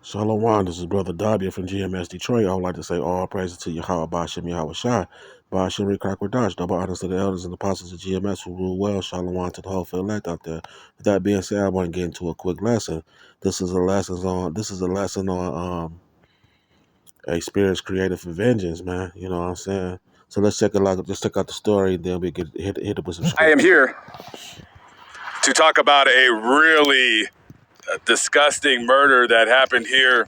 Shalom, this is Brother Dobby from GMS Detroit. I would like to say all praises to Yahweh Bashem Yahweh Shai, Bashem Rikakwadash, double honors to the elders and apostles of GMS who rule well. Shalom to the whole field elect out there. With that being said, I want to get into a quick lesson. This is a lesson on a spirit's created for vengeance, man. You know what I'm saying? So let's check it out. Let's check out the story, and then we can hit it with some scripture. I am here to talk about a really disgusting murder that happened here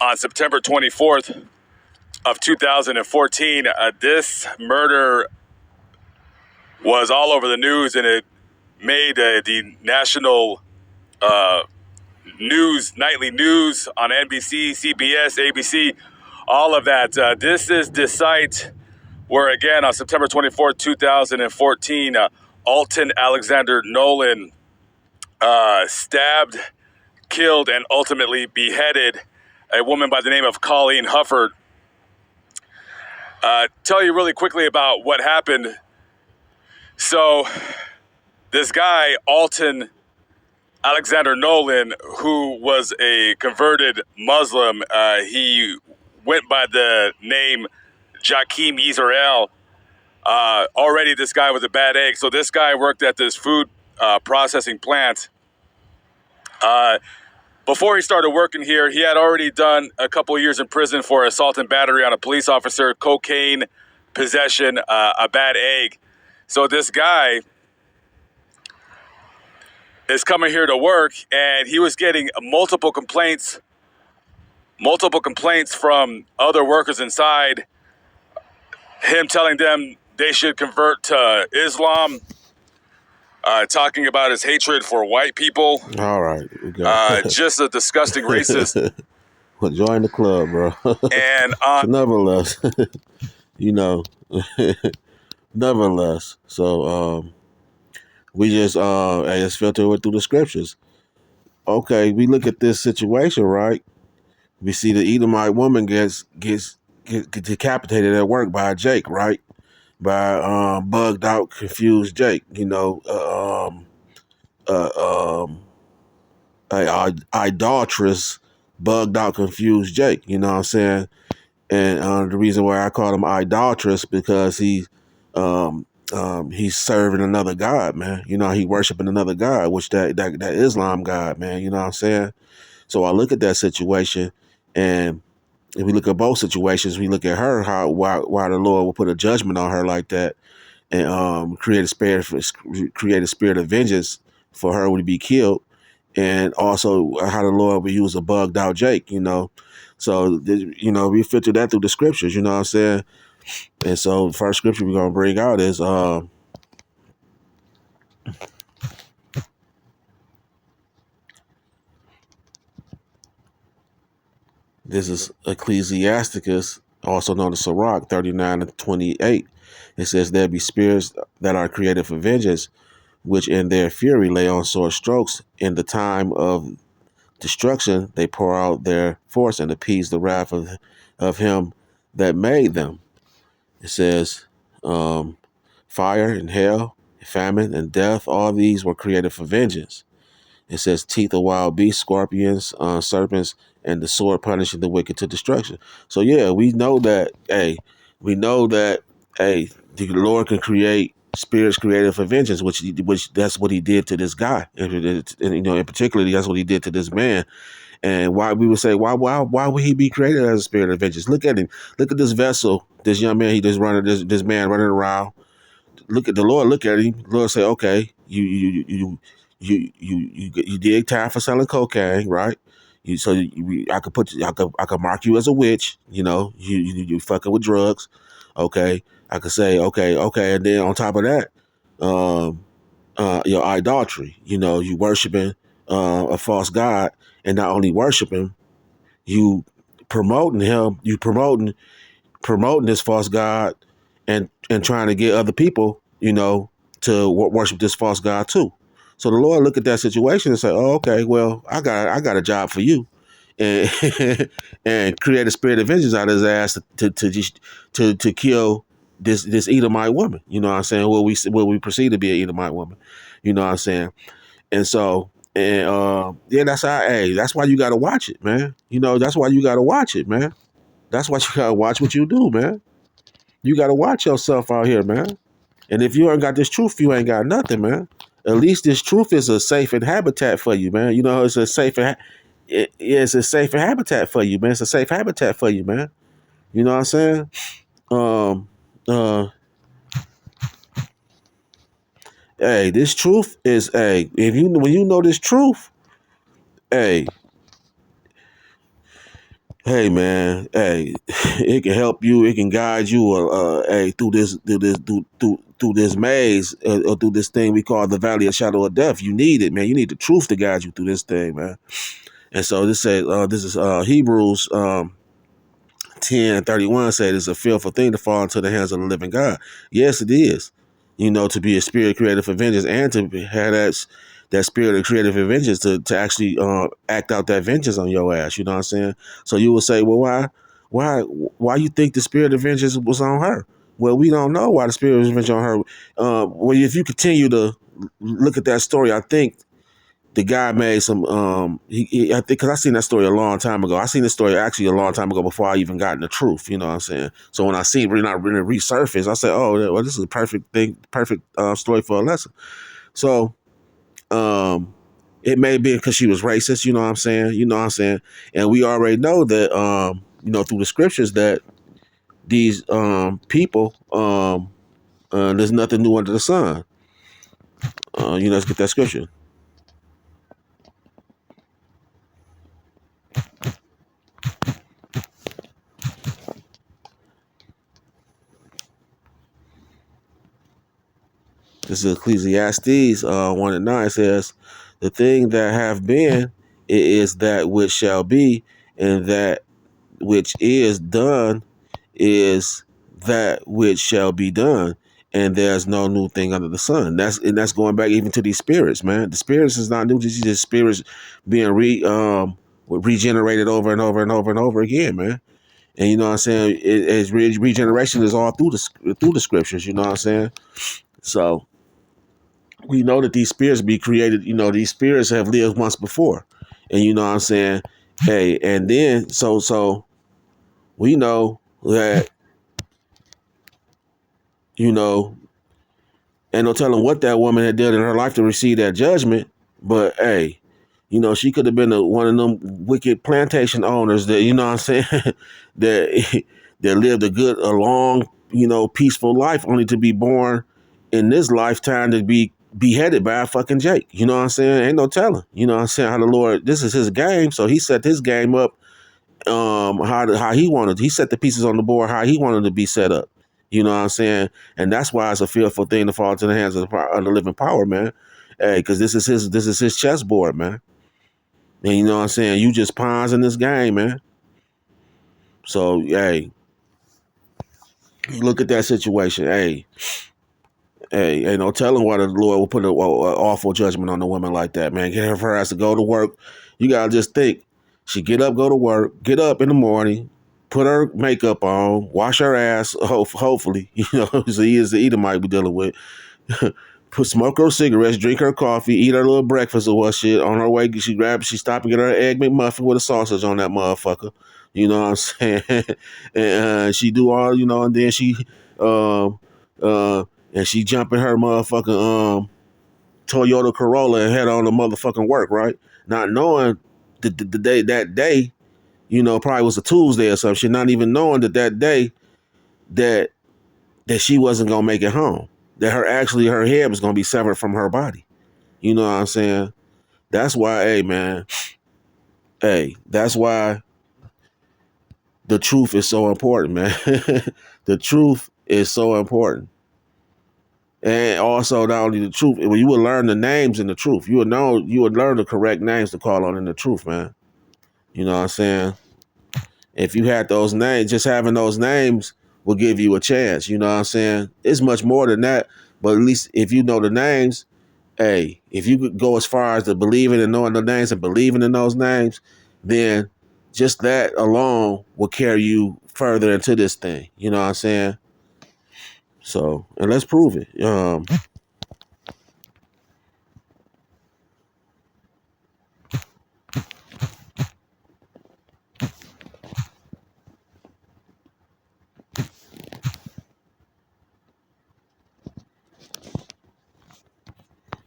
on September 24th of 2014. This murder was all over the news, and it made the national nightly news on NBC, CBS, ABC, all of that. This is the site where, again, on September 24th, 2014, Alton Alexander Nolan stabbed, killed, and ultimately beheaded a woman by the name of Colleen Hufford. Tell you really quickly about what happened. So this guy, Alton Alexander Nolan, who was a converted Muslim, he went by the name Jakeem Yisrael. Already this guy was a bad egg. So this guy worked at this food processing plant. Before he started working here, he had already done a couple of years in prison for assault and battery on a police officer, cocaine possession, a bad egg. So this guy is coming here to work, and he was getting multiple complaints from other workers inside, him telling them they should convert to Islam, talking about his hatred for white people. All right, we got Just a disgusting racist. well, join the club, bro. And Nevertheless, you know, nevertheless, so we just filter it through the scriptures. Okay, we look at this situation, right? We see the Edomite woman gets decapitated at work by Jake, right? By bugged out, confused Jake. You know, idolatrous, bugged out, confused Jake. You know what I'm saying? And the reason why I call him idolatrous because he's serving another god, man. You know, he worshiping another god, which that Islam god, man. You know what I'm saying? So I look at that situation, and if we look at both situations, we look at her, why the Lord will put a judgment on her like that, and create a spirit of vengeance for her to be killed, and also how the Lord will use a bugged out Jake, you know. So, you know, we filter that through the scriptures, you know what I'm saying? And so the first scripture we're going to bring out is this is Ecclesiasticus, also known as Sirach 39:28. It says, there be spirits that are created for vengeance, which in their fury lay on sore strokes. In the time of destruction, they pour out their force and appease the wrath of him that made them. It says, fire and hell, famine and death, all these were created for vengeance. It says, teeth of wild beasts, scorpions, serpents, and the sword punishing the wicked to destruction. So yeah, we know that, the Lord can create spirits created for vengeance, which that's what he did to this guy. And you know, in particular, that's what he did to this man. And why we would say, why would he be created as a spirit of vengeance? Look at him. Look at this vessel, this young man, this man running around. Look at the Lord, look at him. The Lord say, okay, you did time for selling cocaine, right? I could mark you as a witch, you know, you fucking with drugs. Okay. I could say, okay. And then on top of that, your idolatry, you know, you worshiping a false god, and not only worshiping, you promoting him, promoting this false god, and trying to get other people, you know, to worship this false god too. So the Lord look at that situation and say, oh, okay, well, I got a job for you, and and create a spirit of vengeance out of his ass to kill this Edomite woman. You know what I'm saying? What we perceive to be an Edomite woman. You know what I'm saying? And so And yeah, that's how. Hey, that's why you gotta watch it, man. That's why you gotta watch it, man. That's why you gotta watch what you do, man. You gotta watch yourself out here, man. And if you ain't got this truth, you ain't got nothing, man. At least this truth is a safe and habitat for you, man. It's a safe and it's a safe and habitat for you, man. It's a safe habitat for you, man. You know what I'm saying? Um, uh, hey, this truth is, hey, if you when you know this truth, hey, hey, man, hey, it can help you, it can guide you, hey, through this maze, or through this thing we call the valley of shadow of death. You need it, man. You need the truth to guide you through this thing, man. And so this is Hebrews 10:31 said it's a fearful thing to fall into the hands of the living God. Yes, it is. To be a spirit created for vengeance and to have that spirit of creative vengeance to actually act out that vengeance on your ass. You know what I'm saying? So you would say, well, why, why you think the spirit of vengeance was on her? Well, we don't know why the spirit of vengeance on her. Well, if you continue to look at that story, I think the guy made some I think because I seen that story a long time ago. I seen this story actually a long time ago before I even got in the truth. You know what I'm saying? So when I see it not really resurface, I said, oh well, this is a perfect thing, perfect story for a lesson. So it may be because she was racist. You know what I'm saying? And we already know that through the scriptures that these people there's nothing new under the sun. Let's get that scripture. This is Ecclesiastes 1 and 9 says, the thing that have been, it is that which shall be, and that which is done is that which shall be done. And there's no new thing under the sun. That's going back even to these spirits, man. The spirits is not new. These just spirits being regenerated over and over and over and over again, man. And you know what I'm saying? Regeneration is all through the scriptures. You know what I'm saying? So we know that these spirits be created, these spirits have lived once before. And you know what I'm saying? Hey, and then so we know that, you know, ain't no telling what that woman had did in her life to receive that judgment. But hey, she could have been one of them wicked plantation owners that, you know what I'm saying, that that lived a long, peaceful life, only to be born in this lifetime to be beheaded by a fucking Jake. You know what I'm saying? Ain't no telling. You know what I'm saying? How the Lord, this is his game, so he set his game up how he wanted. He set the pieces on the board how he wanted to be set up. You know what I'm saying? And that's why it's a fearful thing to fall into the hands of the living power, man. Hey, because this is his chessboard, man. And you know what I'm saying? You just pawns in this game, man. So, hey, look at that situation. Hey, ain't no telling why the Lord will put an awful judgment on a woman like that, man. Get her ass to go to work. You gotta just think. She get up, go to work, get up in the morning, put her makeup on, wash her ass, hopefully, so he is the Edomite we dealing with. Smoke her cigarettes, drink her coffee, eat her little breakfast or what shit. On her way, she stop and get her egg McMuffin with a sausage on that motherfucker. You know what I'm saying? And she do all, and then she, um, and she jump in her motherfucking Toyota Corolla and head on to motherfucking work, right? Not knowing the day that day, probably was a Tuesday or something. She not even knowing that day that she wasn't gonna make it home. That her head was gonna be severed from her body. You know what I'm saying? That's why, hey man, that's why the truth is so important, man. The truth is so important. And also not only the truth, when you would learn the names in the truth, you would learn the correct names to call on in the truth, man. You know what I'm saying? If you had those names, just having those names will give you a chance. You know what I'm saying? It's much more than that, but at least if you know the names, hey, if you could go as far as to believing and knowing the names and believing in those names, then just that alone will carry you further into this thing. You know what I'm saying? So, and let's prove it.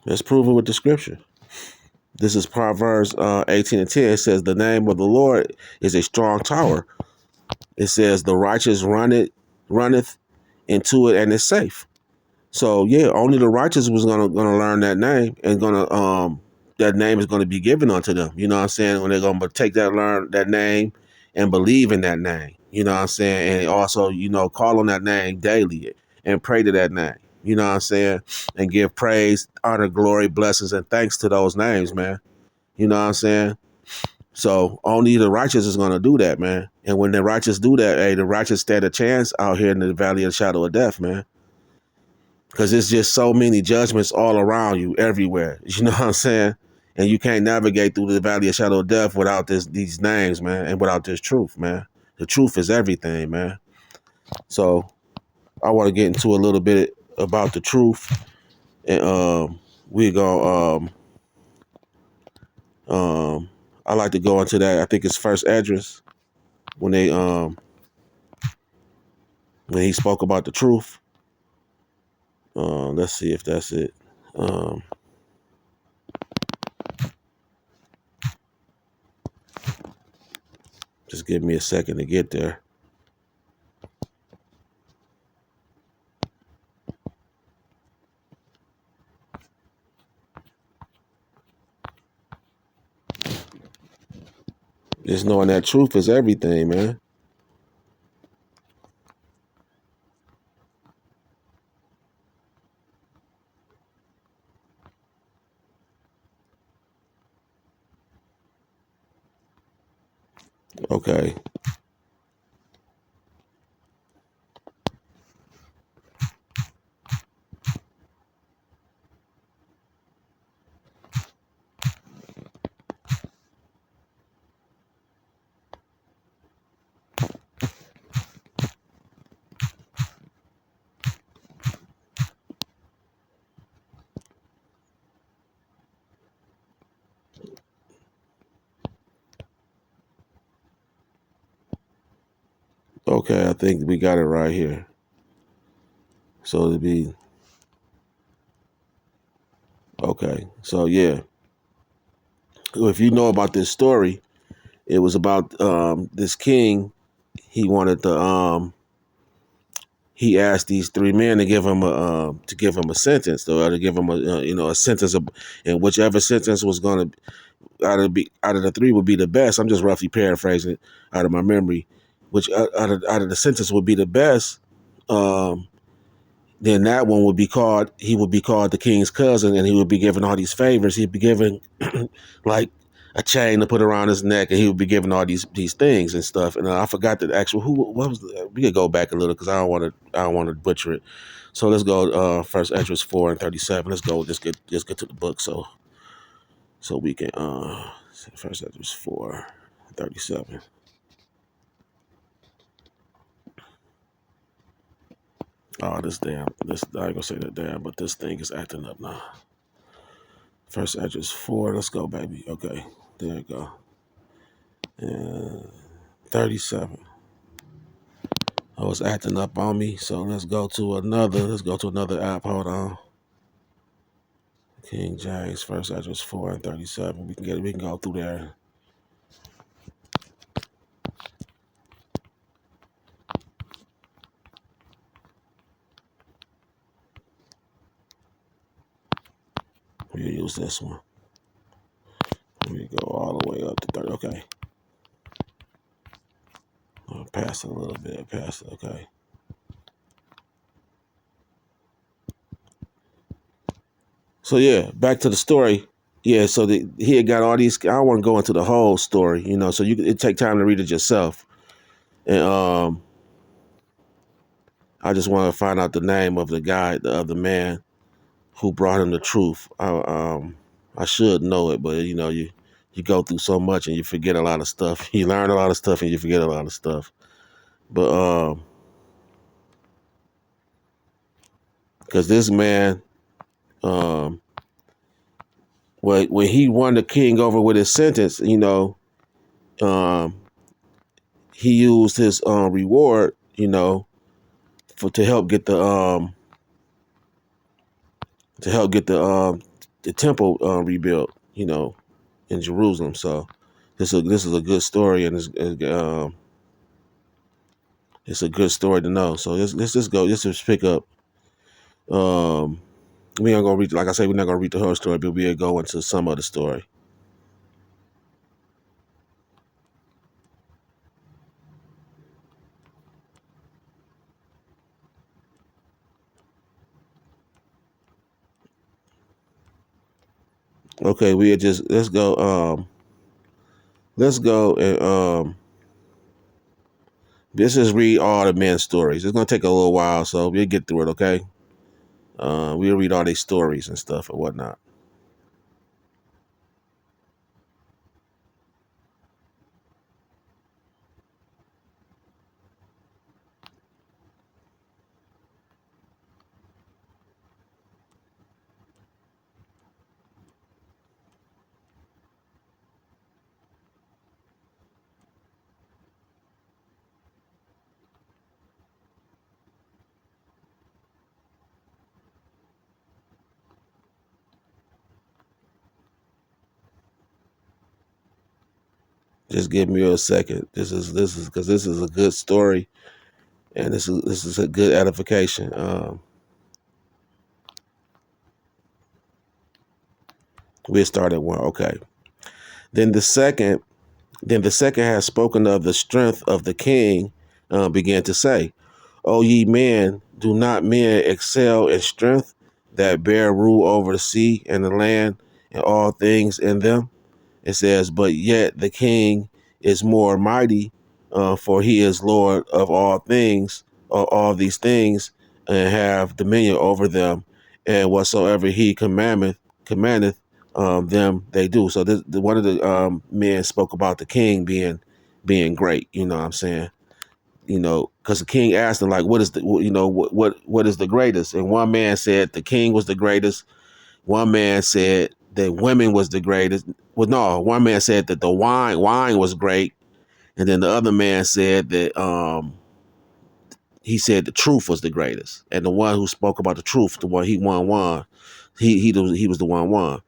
Let's prove it with the scripture. This is Proverbs 18 and 10. It says, the name of the Lord is a strong tower. It says, the righteous runneth into it and is safe. So yeah, only the righteous was gonna learn that name, and gonna that name is gonna be given unto them. You know what I'm saying? When they're gonna take learn that name and believe in that name. You know what I'm saying? And also, call on that name daily and pray to that name. You know what I'm saying? And give praise, honor, glory, blessings, and thanks to those names, man. You know what I'm saying? So only the righteous is gonna do that, man. And when the righteous do that, hey, the righteous stand a chance out here in the valley of the shadow of death, man. Because it's just so many judgments all around you, everywhere. You know what I'm saying? And you can't navigate through the valley of shadow of death without these names, man, and without this truth, man. The truth is everything, man. So I want to get into a little bit about the truth, and we go. I like to go into that. I think it's first address when they when he spoke about the truth. Let's see if that's it. Um, just give me a second to get there. Just knowing that truth is everything, man. Okay. Okay, I think we got it right here. So it'd be okay. So yeah, if you know about this story, it was about this king. He wanted to he asked these three men to give him a sentence, or to give him a sentence of, and whichever sentence was going to out of the three would be the best. I'm just roughly paraphrasing it out of my memory. Which out of the sentence would be the best. Um, then that one would be called, he would be called the king's cousin, and he would be given all these favors. He'd be given like a chain to put around his neck, and he would be given all these things and stuff. And I forgot the actual what was we could go back a little because I don't want to butcher it. So let's go first Esdras 4:37. Let's go. Let's get to the book so we can first Esdras 4:37. Oh, this I ain't gonna say that damn, but this thing is acting up now. First Esdras 4. Let's go, baby. Okay, there you go. 37. Oh, it's acting up on me. So let's go to another. Let's go to another app. Hold on. King James, First Esdras 4:37. We can go through there. We'll use this one. We go all the way up to 30. Okay. I'll pass it a little bit. Pass it. Okay. So yeah, back to the story. Yeah, so he had got all these. I don't want to go into the whole story, So it take time to read it yourself, and I just want to find out the name of the guy, of the man who brought him the truth. I should know it, but you go through so much and you forget a lot of stuff. You learn a lot of stuff and you forget a lot of stuff. But because this man, um, when he won the king over with his sentence, um, he used his reward, for to help get the the temple rebuilt, in Jerusalem. So this is a good story, and it's a good story to know. So let's just go. Let's just pick up. Um, we ain't gonna read, like I said, we're not gonna read the whole story, but we'll go into some of the story. Okay, we just let's go. Let's go and let's just read all the men's stories. It's gonna take a little while, so we'll get through it. Okay. We'll read all these stories and stuff and whatnot. Just give me a second. This is because this is a good story, and this is a good edification. We'll start at one. Okay. Then the second, then the second has spoken of the strength of the king, began to say, "O ye men, do not men excel in strength that bear rule over the sea and the land and all things in them?" It says, "But yet the king is more mighty, for he is Lord of all things, all these things, and have dominion over them, and whatsoever he commandeth them, they do." So one of the men spoke about the king being great. You know what I'm saying? Because the king asked him, like, what is the what is the greatest? And one man said the king was the greatest. One man said that women was the greatest. Well, no, one man said that the wine was great, and then the other man said that he said the truth was the greatest. And the one who spoke about the truth, the one he won. He was the one won.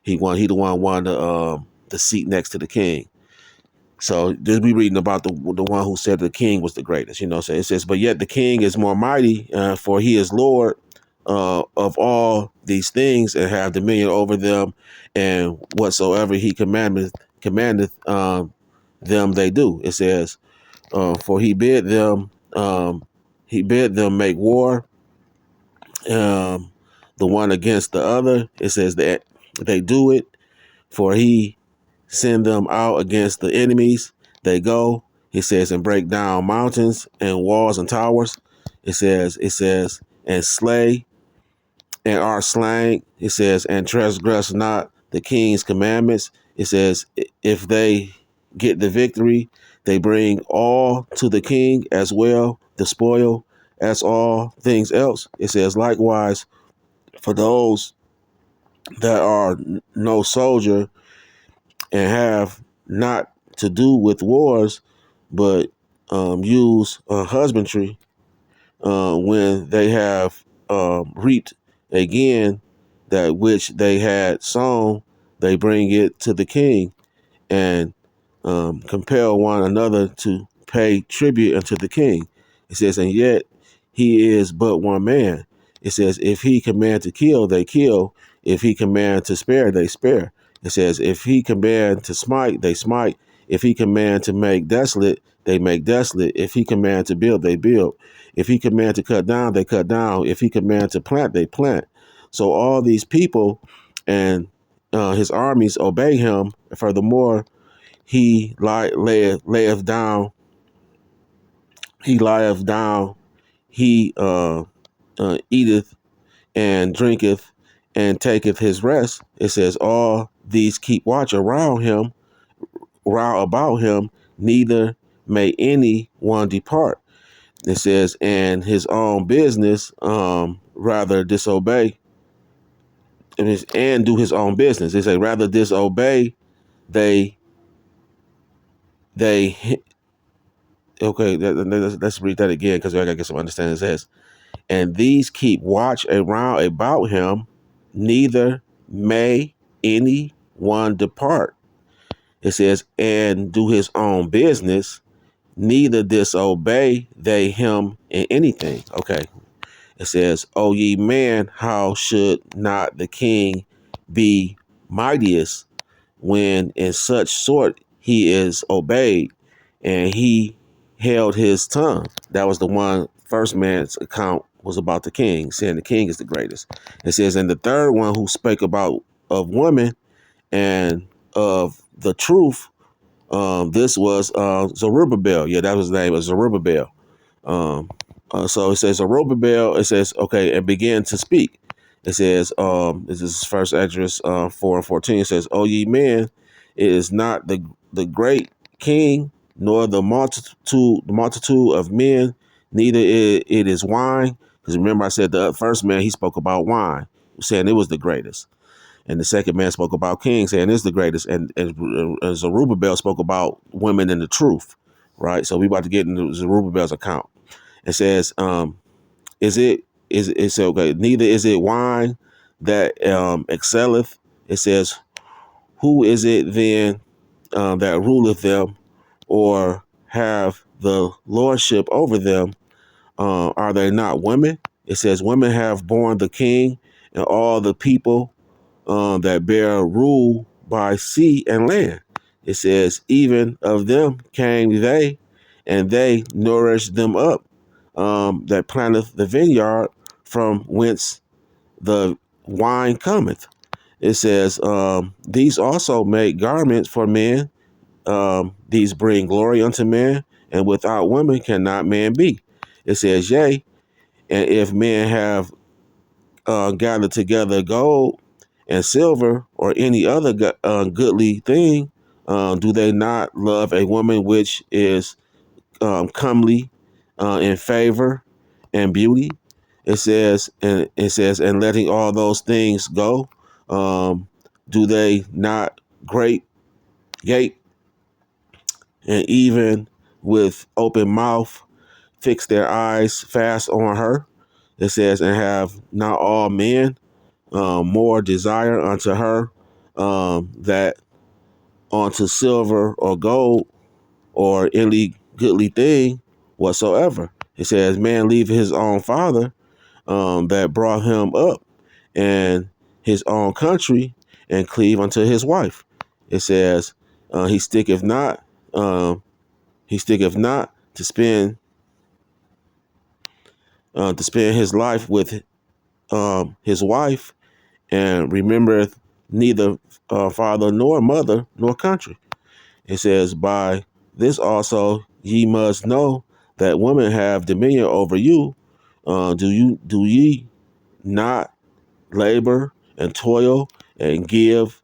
He the one won the seat next to the king. So this we reading about the one who said the king was the greatest. So it says, "But yet the king is more mighty, for he is Lord of all these things, and have dominion over them, and whatsoever he commandeth them, they do." It says, "For he bid them make war, um, the one against the other." It says that they do it, for he send them out against the enemies. They go, he says, and break down mountains and walls and towers. It says, and slay and are slain. It says, and transgress not the king's commandments. It says, if they get the victory, they bring all to the king as well, the spoil, as all things else. It says, likewise, for those that are no soldier and have not to do with wars, but use husbandry, when they have reaped again that which they had sown, they bring it to the king, and compel one another to pay tribute unto the king. It says, and yet he is but one man. It says, if he command to kill, they kill. If he command to spare, they spare. It says, if he command to smite, they smite. If he command to make desolate, they make desolate. If he command to build, they build. If he command to cut down, they cut down. If he command to plant, they plant. So all these people and his armies obey him. Furthermore, he layeth down, he lieth down, he eateth and drinketh and taketh his rest. It says, all these keep watch around him, round about him, neither may any one depart. It says, and his own business rather disobey, and do his own business. They say, rather disobey, they they okay. Let's read that again because I gotta get some understanding. It says, and these keep watch around about him, neither may any one depart. It says, and do his own business, neither disobey they him in anything. Okay. It says, O ye man, how should not the king be mightiest when in such sort he is obeyed? And he held his tongue. That was the one first man's account was about the king, saying the king is the greatest. It says, and the third one who spake about of women and of the truth, this was Zerubbabel. Yeah, that was his name, was Zerubbabel. So it says Zerubbabel, it says, okay, and began to speak. It says, this is first Esdras 4:14. It says, O ye men, it is not the great king, nor the multitude of men, neither it is wine. Because remember, I said the first man he spoke about wine, saying it was the greatest. And the second man spoke about kings, saying it's the greatest. And Zerubbabel spoke about women and the truth, right? So we about to get into Zerubbabel's account. It says, is it's okay, neither is it wine that excelleth. It says, who is it then that ruleth them, or have the lordship over them? Are they not women? It says, women have borne the king and all the people that bear rule by sea and land. It says, even of them came they, and they nourished them up, that planteth the vineyard, from whence the wine cometh. It says, these also make garments for men. These bring glory unto men, and without women cannot man be. It says, yea, and if men have gathered together gold and silver or any other goodly thing, do they not love a woman which is comely in favor and beauty? It says, and letting all those things go, do they not great gape and even with open mouth fix their eyes fast on her? It says, and have not all men more desire unto her that unto silver or gold or any goodly thing whatsoever. It says, man leave his own father that brought him up, and his own country, and cleave unto his wife. It says, he sticketh not, to spend his life with his wife, and remembereth neither father nor mother nor country. It says, by this also ye must know that women have dominion over you. Do ye not labor and toil and give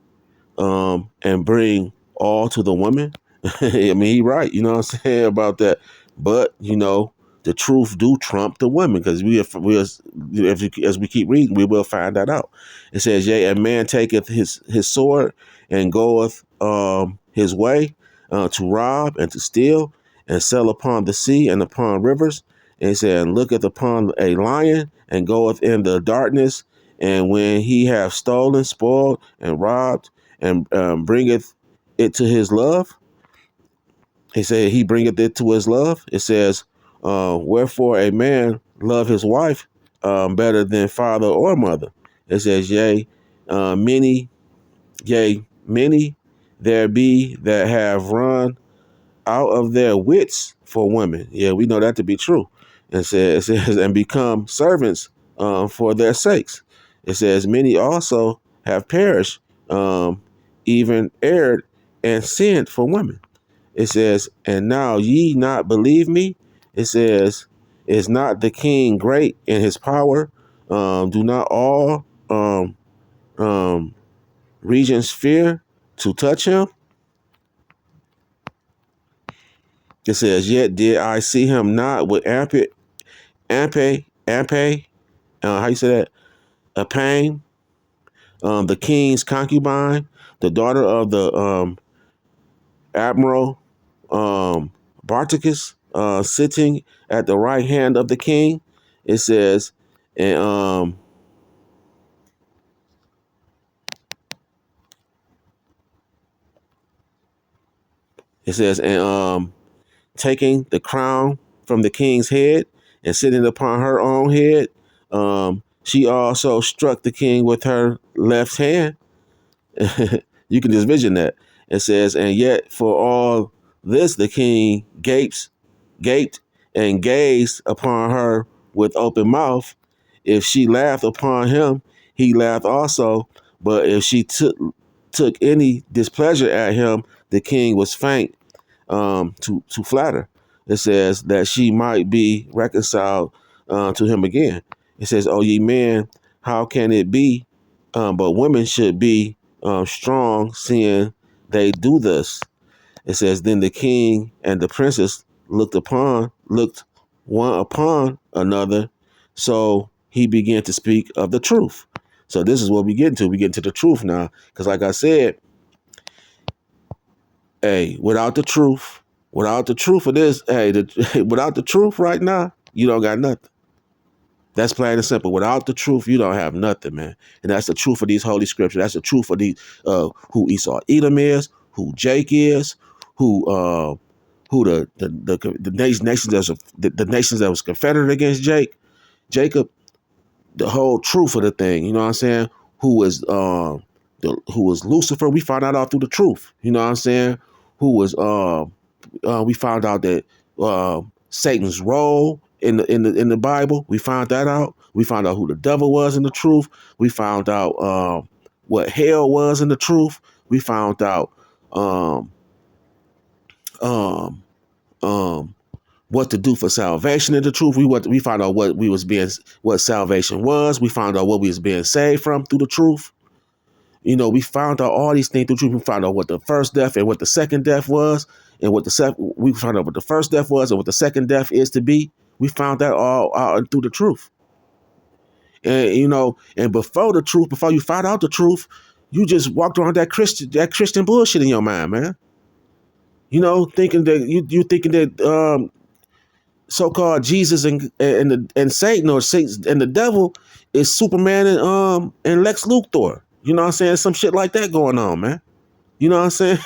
and bring all to the woman? I mean, he right, you know what I'm saying about that. But the truth do trump the women, because as we keep reading, we will find that out. It says, yea, a man taketh his sword and goeth his way to rob and to steal and sell upon the sea and upon rivers. And he said, and looketh upon a lion and goeth in the darkness. And when he have stolen, spoiled, and robbed, and bringeth it to his love, he said he bringeth it to his love. It says, wherefore a man love his wife better than father or mother. It says, many there be that have run out of their wits for women. Yeah, we know that to be true. It says, and become servants for their sakes. It says, many also have perished, even erred and sinned for women. It says, and now ye not believe me? It says, is not the king great in his power? Do not all um, regions fear to touch him? It says, yet did I see him not with ampe, how you say that? A pain, the king's concubine, the daughter of the admiral Barticus, sitting at the right hand of the king. It says, and It says, and taking the crown from the king's head and sitting upon her own head, she also struck the king with her left hand. You can just vision that. It says, and yet for all this, the king gaped, and gazed upon her with open mouth. If she laughed upon him, he laughed also. But if she took any displeasure at him, the king was faint to flatter. It says that she might be reconciled to him again. It says, "O ye men, how can it be? But women should be strong, seeing they do this." It says, "Then the king and the princess looked one upon another, so he began to speak of the truth." So this is what we get into. We get into the truth now, because like I said, hey, without the truth of this, hey, without the truth right now, you don't got nothing. That's plain and simple. Without the truth, you don't have nothing, man. And that's the truth of these holy scriptures. That's the truth of these who Esau Edom is, who Jake is, who the nations the nations that was confederate against Jacob. The whole truth of the thing, you know what I'm saying? Who was who was Lucifer? We found out all through the truth. You know what I'm saying? Who was we found out that Satan's role in the Bible. We found that out. We found out who the devil was in the truth. We found out what hell was in the truth. We found out um, um, um, what to do for salvation in the truth. We found out what salvation was. We found out what we was being saved from through the truth. You know, we found out all these things through truth. We found out what the first death and what the second death was, and we found out what the first death was and what the second death is to be. We found that all out through the truth. And you know, and before the truth, before you found out the truth, you just walked around that Christian bullshit in your mind, man. You know, thinking that you thinking that so-called Jesus and Satan or Satan and the devil is Superman and Lex Luthor. You know what I'm saying? Some shit like that going on, man. You know what I'm saying?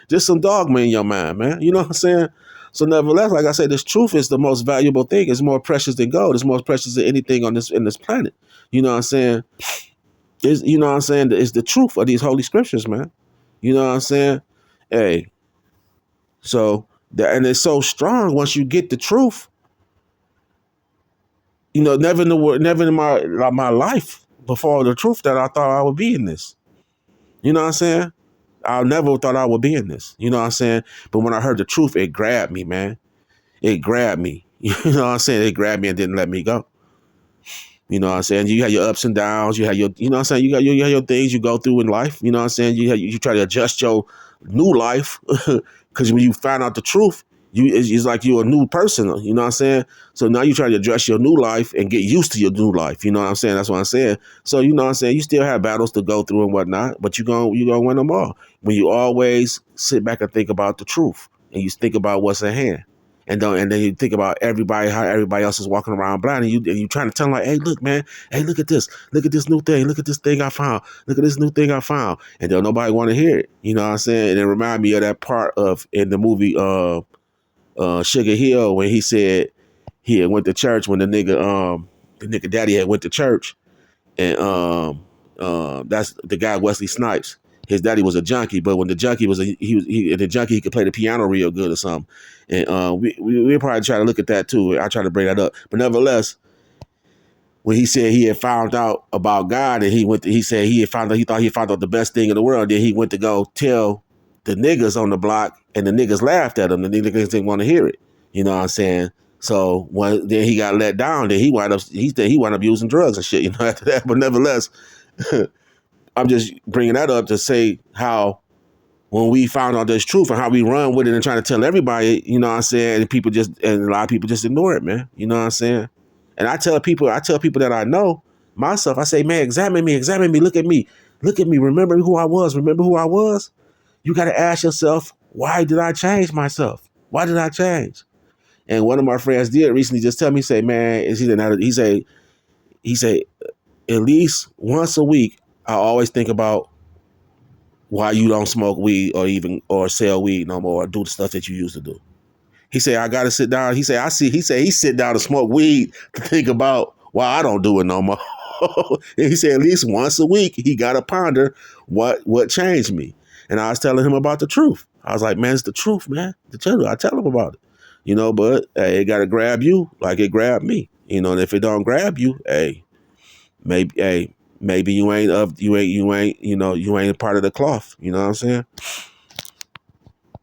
Just some dogma in your mind, man. You know what I'm saying? So nevertheless, like I said, this truth is the most valuable thing. It's more precious than gold. It's more precious than anything on this planet. You know what I'm saying? You know what I'm saying? It's the truth of these holy scriptures, man. You know what I'm saying? Hey, so and it's so strong once you get the truth. You know, never in my life before the truth that I thought I would be in this. You know what I'm saying? I never thought I would be in this. You know what I'm saying? But when I heard the truth, it grabbed me, man. It grabbed me. You know what I'm saying? It grabbed me and didn't let me go. You know what I'm saying? You have your ups and downs. You have your, you know what I'm saying? You have your things you go through in life. You know what I'm saying? You try to adjust your new life because when you find out the truth, it's like you're a new person. You know what I'm saying? So now you try to address your new life and get used to your new life. You know what I'm saying? That's what I'm saying. So you know what I'm saying? You still have battles to go through and whatnot, but you gonna win them all when you always sit back and think about the truth and you think about what's at hand. And then you think about everybody, how everybody else is walking around blind, and you trying to tell them like, hey, look, man, hey, look at this new thing, look at this thing I found, look at this new thing I found, and don't nobody want to hear it. You know what I'm saying? And it remind me of that part of in the movie Sugar Hill when he said he had went to church when the nigga daddy had went to church and that's the guy Wesley Snipes. His daddy was a junkie, but when the junkie was the junkie he could play the piano real good or something. And we probably try to look at that too. I try to bring that up, but nevertheless, when he said he had found out about God and he said he had found out he thought he had found out the best thing in the world. Then he went to go tell the niggas on the block, and the niggas laughed at him. The niggas didn't want to hear it. You know what I'm saying? So then he got let down. Then he wound up using drugs and shit. You know after that, but nevertheless. I'm just bringing that up to say how when we found out this truth and how we run with it and trying to tell everybody, you know what I'm saying, and a lot of people just ignore it, man. You know what I'm saying? And I tell people that I know myself, I say, man, examine me, look at me, remember who I was. You got to ask yourself, why did I change myself? Why did I change? And one of my friends did recently just tell me, say, man, he said, at least once a week, I always think about why you don't smoke weed or sell weed no more or do the stuff that you used to do. He said, I gotta sit down. He said, he sit down to smoke weed to think about why I don't do it no more. And he said at least once a week he gotta ponder what changed me. And I was telling him about the truth. I was like, man, it's the truth, man. I tell him about it. But hey, it gotta grab you like it grabbed me. And if it don't grab you, maybe you ain't you ain't a part of the cloth. You know what I'm saying?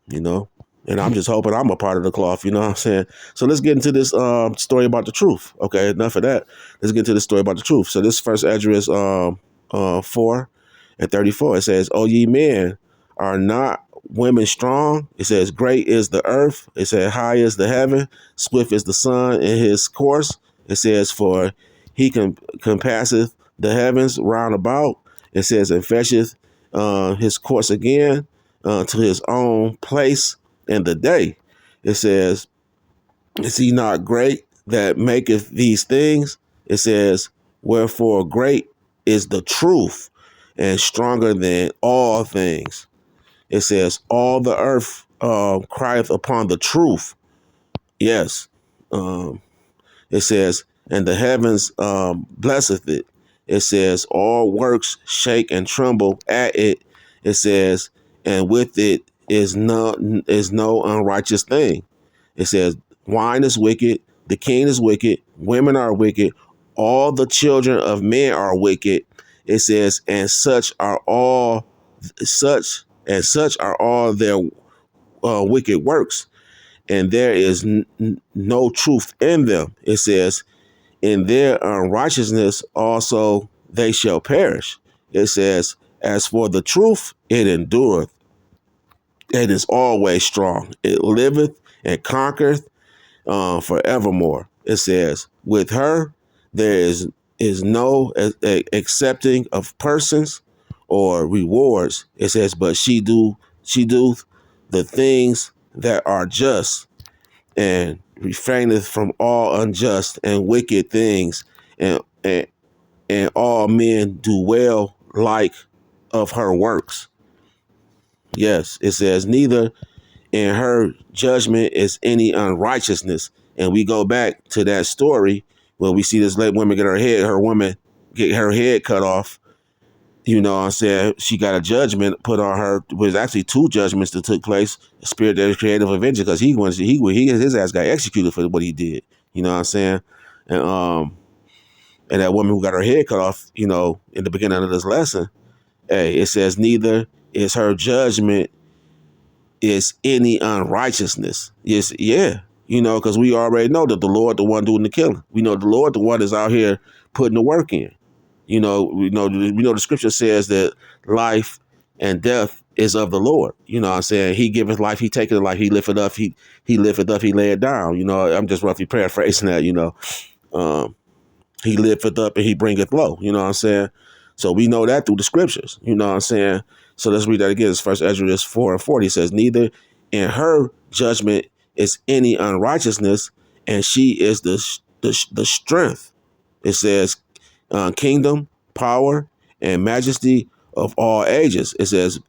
you know. And I'm just hoping I'm a part of the cloth, you know what I'm saying? So let's get into this story about the truth. Okay, enough of that. Let's get into the story about the truth. So this first address 4:34. It says, "O ye men, are not women strong?" It says, "Great is the earth." It says, "High is the heaven, swift is the sun in his course." It says, "For he compasseth the heavens round about." It says, "And fetcheth his course again to his own place in the day." It says, "Is he not great that maketh these things?" It says, "Wherefore great is the truth and stronger than all things." It says, "All the earth crieth upon the truth." Yes. It says, "And the heavens blesseth it." It says, "All works shake and tremble at it." It says, "And with it is no unrighteous thing." It says, "Wine is wicked, the king is wicked, women are wicked, all the children of men are wicked." It says, such are all their wicked works, and there is no truth in them." It says, "In their unrighteousness also they shall perish." It says, "As for the truth, it endureth. It is always strong. It liveth and conquereth forevermore." It says, "With her there is no accepting of persons or rewards." It says, "But she doeth the things that are just, and refraineth from all unjust and wicked things, and all men do well like of her works." Yes, it says, "Neither in her judgment is any unrighteousness." And we go back to that story where we see this late woman her woman get her head cut off. You know what I'm saying? She got a judgment put on her. It was actually two judgments that took place. The spirit that is creative of vengeance, because his ass got executed for what he did. You know what I'm saying? And that woman who got her head cut off, in the beginning of this lesson, hey, it says, "Neither is her judgment is any unrighteousness." Yes, yeah. Because we already know that the Lord, the one doing the killing. We know the Lord, the one is out here putting the work in. We know the scripture says that life and death is of the Lord. You know what I'm saying? He giveth life, he taketh life, he lifteth up, he lifteth up, he lay it down. I'm just roughly paraphrasing that. Um, he lifteth up and he bringeth low. You know what I'm saying? So we know that through the scriptures. You know what I'm saying? So let's read that again. It's First Ezra 4:40. It says, "Neither in her judgment is any unrighteousness, and she is the strength." It says, "Kingdom, power, and majesty of all ages." It says,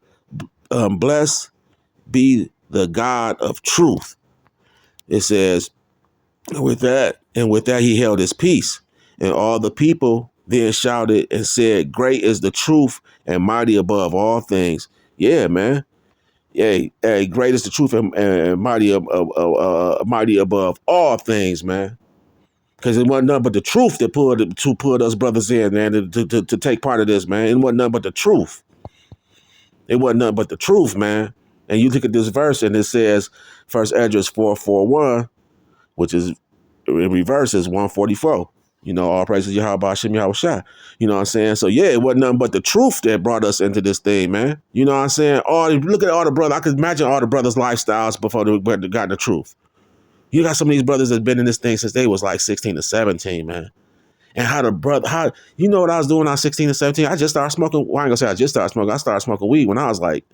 "Blessed be the God of truth." It says, with that he held his peace. And all the people then shouted and said, "Great is the truth and mighty above all things." Yeah, man. Yeah, hey, great is the truth and mighty mighty above all things, man. Because it wasn't nothing but the truth that pulled us brothers in, man, to take part of this, man. It wasn't nothing but the truth. It wasn't nothing but the truth, man. And you look at this verse and it says, first address 441, which is in reverse is 144. All praises Yahweh Hashem Yahweh Shai. You know what I'm saying? So yeah, it wasn't nothing but the truth that brought us into this thing, man. You know what I'm saying? Look at all the brothers. I could imagine all the brothers' lifestyles before they got the truth. You got some of these brothers that's been in this thing since they was like 16 to 17, man. And you know what I was doing when I was 16 to 17? I just started smoking. Well, I ain't gonna say I just started smoking. I started smoking weed when I was like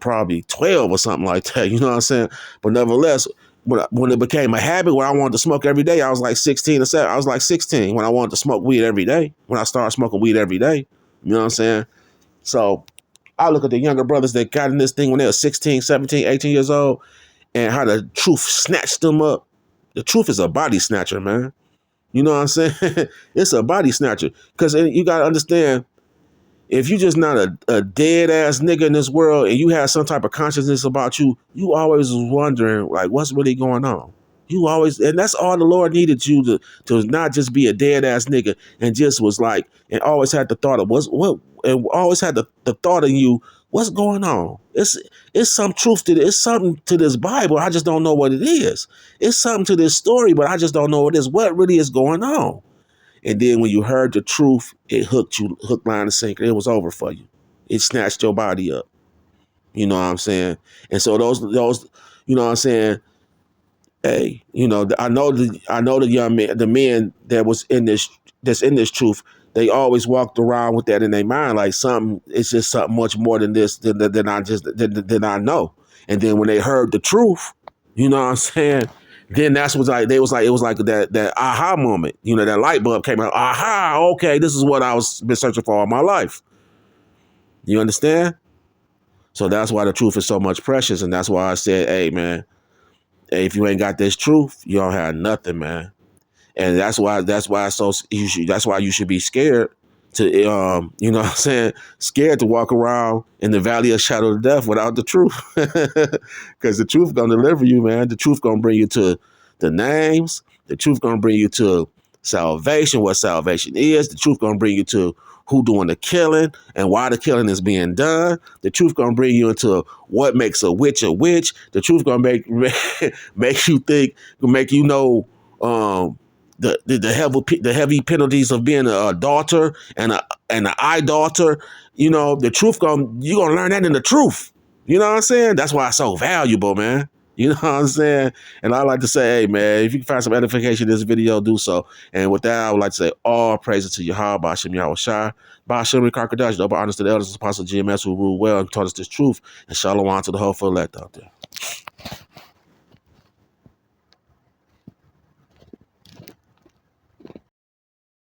probably 12 or something like that. You know what I'm saying? But nevertheless, when it became a habit where I wanted to smoke every day, I was like 16 or 7. I was like 16 when I wanted to smoke weed every day. When I started smoking weed every day, you know what I'm saying? So I look at the younger brothers that got in this thing when they were 16, 17, 18 years old, and how the truth snatched them up. The truth is a body snatcher, man. You know what I'm saying? It's a body snatcher. Because you got to understand, if you just not a dead ass nigga in this world and you have some type of consciousness about you, you always was wondering, like, what's really going on? You always, and that's all the Lord needed you to not just be a dead ass nigga, and just was like, and always had the thought of what, and always had the thought in you, what's going on? It's some truth to this, it's something to this Bible. I just don't know what it is. It's something to this story, but I just don't know what it is. What really is going on? And then when you heard the truth, it hooked you, hook, line, and sinker. It was over for you. It snatched your body up. You know what I'm saying? And so those, you know what I'm saying? Hey, you know, I know the young men, the men that's in this truth, they always walked around with that in their mind, like something. It's just something much more than this than I know. And then when they heard the truth, you know what I'm saying? Then that's was like it was like that aha moment. You know, that light bulb came out. Aha, okay, this is what I was been searching for all my life. You understand? So that's why the truth is so much precious, and that's why I said, hey man, hey, if you ain't got this truth, you don't have nothing, man. And that's why so that's why you should be scared to you know what I'm saying, scared to walk around in the valley of shadow of death without the truth. Because the truth gonna deliver you, man. The truth gonna bring you to the names. The truth gonna bring you to salvation, what salvation is. The truth gonna bring you to who doing the killing and why the killing is being done. The truth gonna bring you into what makes a witch a witch. The truth gonna make you think, make you know the heavy penalties of being a daughter and an idolater. You know, the truth you're gonna learn that in the truth. You know what I'm saying? That's why it's so valuable, man. You know what I'm saying? And I like to say, hey man, if you can find some edification in this video, do so. And with that, I would like to say all praises to Yahweh, Ba'ashem Yahweh Shai, Ba'ashem Karkadash, double honors to the elders, apostles, GMS who rule well and taught us this truth, and shalom to the whole full elect out there.